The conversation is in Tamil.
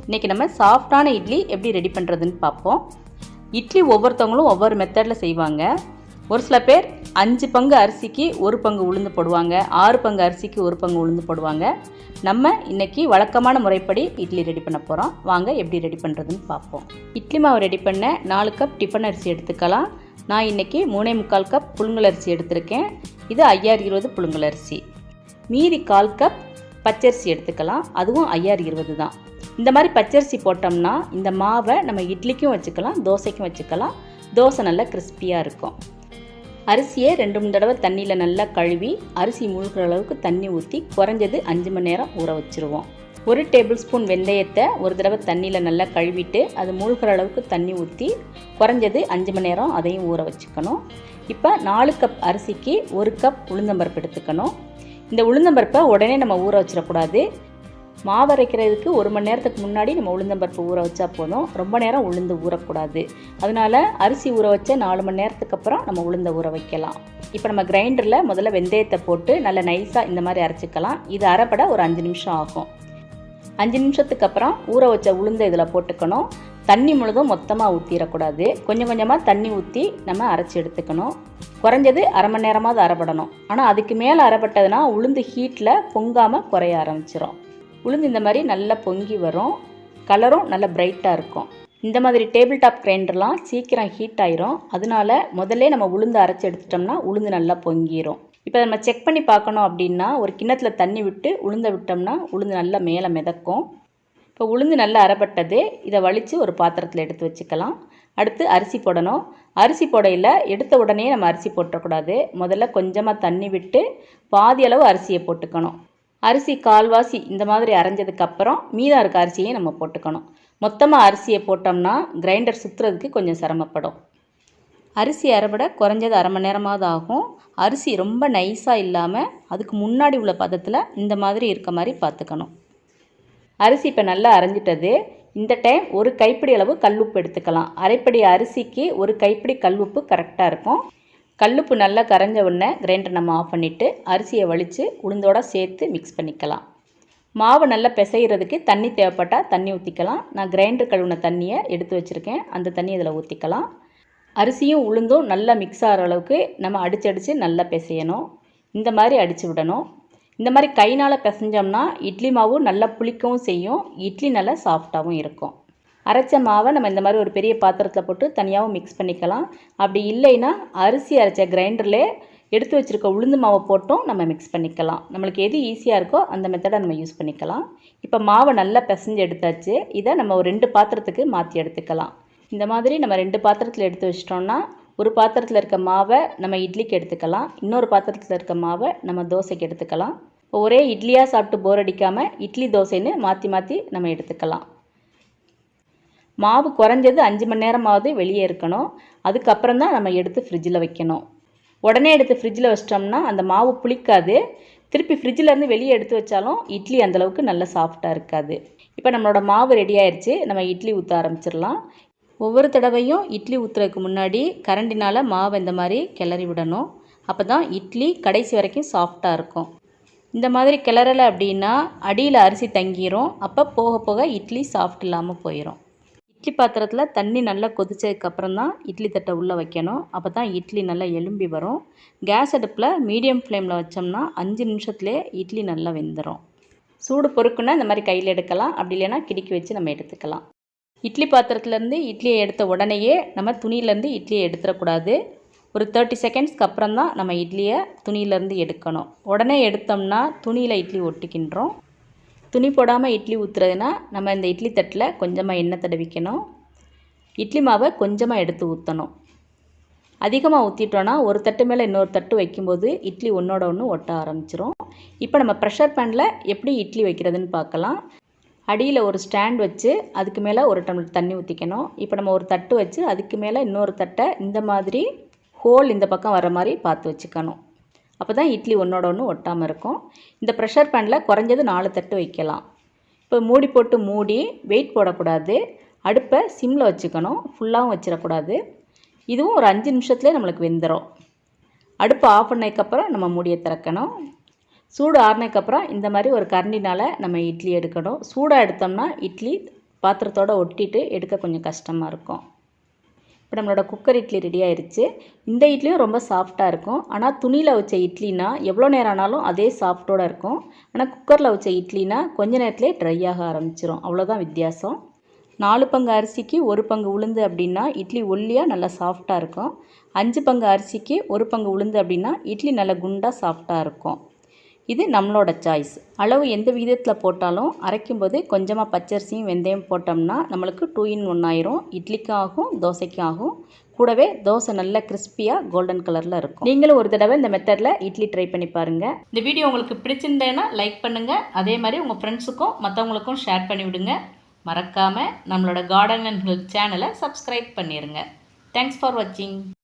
இன்றைக்கி நம்ம சாஃப்டான இட்லி எப்படி ரெடி பண்ணுறதுன்னு பார்ப்போம். இட்லி ஒவ்வொருத்தவங்களும் ஒவ்வொரு மெத்தடில் செய்வாங்க. ஒரு சில பேர் 5 பங்கு அரிசிக்கு 1 பங்கு உளுந்து போடுவாங்க, 6 பங்கு அரிசிக்கு 1 பங்கு உளுந்து போடுவாங்க. நம்ம இன்றைக்கி வழக்கமான முறைப்படி இட்லி ரெடி பண்ண போகிறோம். வாங்க எப்படி ரெடி பண்ணுறதுன்னு பார்ப்போம். இட்லி மாவு ரெடி பண்ண 4 கப் டிஃபன் அரிசி எடுத்துக்கலாம். நான் இன்றைக்கி 3.25 கப் புழுங்கல் அரிசி எடுத்திருக்கேன். இது 5020 புழுங்கல் அரிசி. மீதி 1/4 கப் பச்சரிசி எடுத்துக்கலாம். அதுவும் 5020 தான். இந்த மாதிரி பச்சரிசி போட்டோம்னா இந்த மாவை நம்ம இட்லிக்கும் வச்சுக்கலாம், தோசைக்கும் வச்சுக்கலாம். தோசை நல்லா கிறிஸ்பியாக இருக்கும். அரிசியை 2-3 தடவை தண்ணியில் நல்லா கழுவி அரிசி மூழ்கிற அளவுக்கு தண்ணி ஊற்றி குறைஞ்சது 5 மணி நேரம் ஊற வச்சுருவோம். 1 டேபிள் ஸ்பூன் வெந்தயத்தை ஒரு தடவை தண்ணியில் நல்லா கழுவிட்டு அது மூழ்கிற அளவுக்கு தண்ணி ஊற்றி குறைஞ்சது 5 மணி நேரம் அதையும் ஊற வச்சுக்கணும். இப்போ 4 கப் அரிசிக்கு 1 கப் உளுந்தம்பருப்பு எடுத்துக்கணும். இந்த உளுந்தம்பருப்பை உடனே நம்ம ஊற வச்சிடக்கூடாது. மாவு அரைக்கிறதுக்கு 1 மணி நேரத்துக்கு முன்னாடி நம்ம உளுந்தம்பருப்பு ஊற வச்சா போதும். ரொம்ப நேரம் உளுந்து ஊறக்கூடாது. அதனால் அரிசி ஊற வச்ச 4 மணி நேரத்துக்கு அப்புறம் நம்ம உளுந்தை ஊற வைக்கலாம். இப்போ நம்ம கிரைண்டரில் முதல்ல வெந்தயத்தை போட்டு நல்லா நைஸாக இந்த மாதிரி அரைச்சிக்கலாம். இது அரைப்பட ஒரு 5 நிமிஷம் ஆகும். 5 நிமிஷத்துக்கு அப்புறம் ஊற வச்ச உளுந்தை இதில் போட்டுக்கணும். தண்ணி முழுதும் மொத்தமாக ஊற்றிடக்கூடாது. கொஞ்சம் கொஞ்சமாக தண்ணி ஊற்றி நம்ம அரைச்சி எடுத்துக்கணும். குறைஞ்சது அரை மணி நேரமாவது அரைப்படணும். ஆனால் அதுக்கு மேலே அரைப்பட்டதுன்னா உளுந்து ஹீட்டில் பொங்காமல் குறைய ஆரம்பிச்சிடும். உளுந்து இந்த மாதிரி நல்லா பொங்கி வரும். கலரும் நல்லா பிரைட்டாக இருக்கும். இந்த மாதிரி டேபிள் டாப் கிரைண்டர்லாம் சீக்கிரம் ஹீட் ஆயிரும். அதனால முதல்ல நம்ம உளுந்து அரைச்சி எடுத்துட்டோம்னா உளுந்து நல்லா பொங்கிடும். இப்போ நம்ம செக் பண்ணி பார்க்கணும் அப்படின்னா ஒரு கிண்ணத்தில் தண்ணி விட்டு உளுந்தை விட்டோம்னா உளுந்து நல்லா மேலே மிதக்கும். இப்போ உளுந்து நல்லா அரைப்பட்டது. இதை வலித்து ஒரு பாத்திரத்தில் எடுத்து வச்சுக்கலாம். அடுத்து அரிசி போடணும். அரிசி போடையில் எடுத்த உடனே நம்ம அரிசி போட்டக்கூடாது. முதல்ல கொஞ்சமாக தண்ணி விட்டு பாதி அளவு அரிசியை போட்டுக்கணும். அரிசி கால்வாசி இந்த மாதிரி அரைஞ்சதுக்கப்புறம் மீதம் இருக்க அரிசியை நம்ம போட்டுக்கணும். மொத்தமாக அரிசியை போட்டோம்னா கிரைண்டர் சுற்றுறதுக்கு கொஞ்சம் சிரமப்படும். அரிசி அரைப்பட குறைஞ்சது அரை மணி நேரமாவது ஆகும். அரிசி ரொம்ப நைஸாக இல்லாமல் அதுக்கு முன்னாடி உள்ள பதத்தில் இந்த மாதிரி இருக்க மாதிரி பார்த்துக்கணும். அரிசி இப்போ நல்லா அரைஞ்சிட்டது. இந்த டைம் ஒரு கைப்பிடி அளவு கல்லுப்பு எடுத்துக்கலாம். அரைப்படி அரிசிக்கு ஒரு கைப்பிடி கல்லுப்பு கரெக்டாக இருக்கும். கல்லுப்பு நல்லா கரைஞ்ச உடனே கிரைண்டர் நம்ம ஆஃப் பண்ணிவிட்டு அரிசியை வலித்து உளுந்தோடு சேர்த்து மிக்ஸ் பண்ணிக்கலாம். மாவு நல்லா பிசைகிறதுக்கு தண்ணி தேவைப்பட்டால் தண்ணி ஊற்றிக்கலாம். நான் கிரைண்டர் கழுவின தண்ணியை எடுத்து வச்சுருக்கேன். அந்த தண்ணி இதில் ஊற்றிக்கலாம். அரிசியும் உளுந்தும் நல்லா மிக்ஸ் ஆகிற அளவுக்கு நம்ம அடித்து நல்லா பிசையணும். இந்த மாதிரி அடித்து விடணும். இந்த மாதிரி கைனால் பிசைஞ்சோம்னா இட்லி மாவு நல்லா புளிக்கவும் செய்யும், இட்லி நல்லா சாஃப்டாகவும் இருக்கும். அரைச்ச மாவை நம்ம இந்த மாதிரி ஒரு பெரிய பாத்திரத்தில் போட்டு தனியாகவும் மிக்ஸ் பண்ணிக்கலாம். அப்படி இல்லைன்னா அரிசி அரைச்ச கிரைண்டரில் எடுத்து வச்சுருக்க உளுந்து மாவை போட்டும் நம்ம மிக்ஸ் பண்ணிக்கலாம். நம்மளுக்கு எது ஈஸியாக இருக்கோ அந்த மெத்தடை நம்ம யூஸ் பண்ணிக்கலாம். இப்போ மாவை நல்லா பிசைஞ்சு எடுத்தாச்சு. இதை நம்ம ஒரு 2 பாத்திரத்துக்கு மாற்றி எடுத்துக்கலாம். இந்த மாதிரி நம்ம 2 பாத்திரத்தில் எடுத்து வச்சிட்டோம்னா ஒரு பாத்திரத்தில் இருக்க மாவை நம்ம இட்லிக்கு எடுத்துக்கலாம், இன்னொரு பாத்திரத்தில் இருக்க மாவை நம்ம தோசைக்கு எடுத்துக்கலாம். இப்போ ஒரே இட்லியாக சாப்பிட்டு போர் அடிக்காமல் இட்லி தோசைன்னு மாற்றி மாற்றி நம்ம எடுத்துக்கலாம். மாவு குறைஞ்சது 5 மணி நேரமாவது வெளியே இருக்கணும். அதுக்கப்புறம் தான் நம்ம எடுத்து ஃப்ரிட்ஜில் வைக்கணும். உடனே எடுத்து ஃப்ரிட்ஜில் வச்சிட்டோம்னா அந்த மாவு புளிக்காது. திருப்பி ஃப்ரிட்ஜிலேருந்து வெளியே எடுத்து வச்சாலும் இட்லி அந்தளவுக்கு நல்ல சாஃப்டாக இருக்காது. இப்போ நம்மளோட மாவு ரெடி ஆயிடுச்சு. நம்ம இட்லி ஊற்ற ஆரம்பிச்சிடலாம். ஒவ்வொரு தடவையும் இட்லி ஊற்றுறதுக்கு முன்னாடி கரண்டினால் மாவை இந்த மாதிரி கிளறி விடணும். அப்போ தான் இட்லி கடைசி வரைக்கும் சாஃப்டாக இருக்கும். இந்த மாதிரி கிளறலை அப்படின்னா அடியில் அரிசி தங்கிரும். அப்போ போக போக இட்லி சாஃப்ட் இல்லாமல் போயிடும். இட்லி பாத்திரத்தில் தண்ணி நல்லா கொதிச்சதுக்கப்புறம் தான் இட்லி தட்டை உள்ளே வைக்கணும். அப்போ தான் இட்லி நல்லா எலும்பி வரும். கேஸ் அடுப்பில் மீடியம் ஃப்ளேமில் வச்சோம்னா 5 நிமிஷத்துலேயே இட்லி நல்லா வெந்துடும். சூடு பொறுக்குன்னா இந்த மாதிரி கையில் எடுக்கலாம். அப்படி இல்லைன்னா கிடுக்கி வச்சு நம்ம எடுத்துக்கலாம். இட்லி பாத்திரத்துலேருந்து இட்லியை எடுத்த உடனேயே நம்ம துணியிலேருந்து இட்லியை எடுத்துடக்கூடாது. ஒரு 30 செகண்ட்ஸ்க்கு அப்புறம் தான் நம்ம இட்லியை துணியிலேருந்து எடுக்கணும். உடனே எடுத்தோம்னா துணியில் இட்லி ஒட்டிக்கின்றோம். துணி போடாமல் இட்லி ஊற்றுறதுனா நம்ம இந்த இட்லி தட்டில் கொஞ்சமாக எண்ணெய் தடவிக்கணும். இட்லி மாவை கொஞ்சமாக எடுத்து ஊற்றணும். அதிகமாக ஊற்றிட்டோன்னா ஒரு தட்டு மேலே இன்னொரு தட்டு வைக்கும்போது இட்லி ஒன்றோட ஒன்று ஒட்ட ஆரம்பிச்சிரும். இப்போ நம்ம ப்ரெஷர் பேனில் எப்படி இட்லி வைக்கிறதுன்னு பார்க்கலாம். அடியில் ஒரு ஸ்டாண்ட் வச்சு அதுக்கு மேலே ஒரு டம்ளர் தண்ணி ஊற்றிக்கணும். இப்போ நம்ம ஒரு தட்டு வச்சு அதுக்கு மேலே இன்னொரு தட்டை இந்த மாதிரி ஹோல் இந்த பக்கம் வர மாதிரி பார்த்து வச்சுக்கணும். அப்போ தான் இட்லி ஒன்றோட ஒன்று ஒட்டாமல் இருக்கும். இந்த ப்ரெஷர் பேனில் குறைஞ்சது 4 தட்டு வைக்கலாம். இப்போ மூடி போட்டு மூடி வெயிட் போடக்கூடாது. அடுப்பை சிம்மில் வச்சுக்கணும், ஃபுல்லாகவும் வச்சிடக்கூடாது. இதுவும் ஒரு 5 நிமிஷத்துலேயே நம்மளுக்கு வெந்துடும். அடுப்பை ஆஃப் பண்ணதுக்கப்புறம் நம்ம மூடியை திறக்கணும். சூடு ஆறுனதுக்கப்புறம் இந்த மாதிரி ஒரு கரண்டினால் நம்ம இட்லி எடுக்கணும். சூடாக எடுத்தோம்னா இட்லி பாத்திரத்தோடு ஒட்டிட்டு எடுக்க கொஞ்சம் கஷ்டமாக இருக்கும். இப்போ நம்மளோட குக்கர் இட்லி ரெடி ஆயிடுச்சு. இந்த இட்லியும் ரொம்ப சாஃப்டாக இருக்கும். ஆனால் துணியில் வச்ச இட்லினா எவ்வளோ நேரம் ஆனாலும் அதே சாஃப்டோடு இருக்கும். ஆனால் குக்கரில் வச்ச இட்லினா கொஞ்ச நேரத்துலேயே ட்ரை ஆக ஆரம்பிச்சிடும். அவ்வளோதான் வித்தியாசம். 4 பங்கு அரிசிக்கு 1 பங்கு உளுந்து அப்படின்னா இட்லி ஒல்லியாக நல்லா சாஃப்டாக இருக்கும். 5 பங்கு அரிசிக்கு 1 பங்கு உளுந்து அப்படின்னா இட்லி நல்லா குண்டாக சாஃப்டாக இருக்கும். இது நம்மளோட சாய்ஸ். அளவு எந்த விகிதத்தில் போட்டாலும் அரைக்கும்போது கொஞ்சமாக பச்சரிசியும் வெந்தயம் போட்டோம்னா நம்மளுக்கு 2 in 1 ஆயிரும். இட்லிக்கும் ஆகும், தோசைக்கும் ஆகும். கூடவே தோசை நல்ல கிறிஸ்பியாக கோல்டன் கலரில் இருக்கும். நீங்களும் ஒரு தடவை இந்த மெத்தடில் இட்லி ட்ரை பண்ணி பாருங்கள். இந்த வீடியோ உங்களுக்கு பிடிச்சிருந்தேன்னா லைக் பண்ணுங்கள். அதே மாதிரி உங்கள் ஃப்ரெண்ட்ஸுக்கும் மற்றவங்களுக்கும் ஷேர் பண்ணி விடுங்க. மறக்காமல் நம்மளோட கார்டன் அண்ட் ஹெல்த் சேனலை சப்ஸ்கிரைப் பண்ணிடுங்க. தேங்க்ஸ் ஃபார் வாட்சிங்.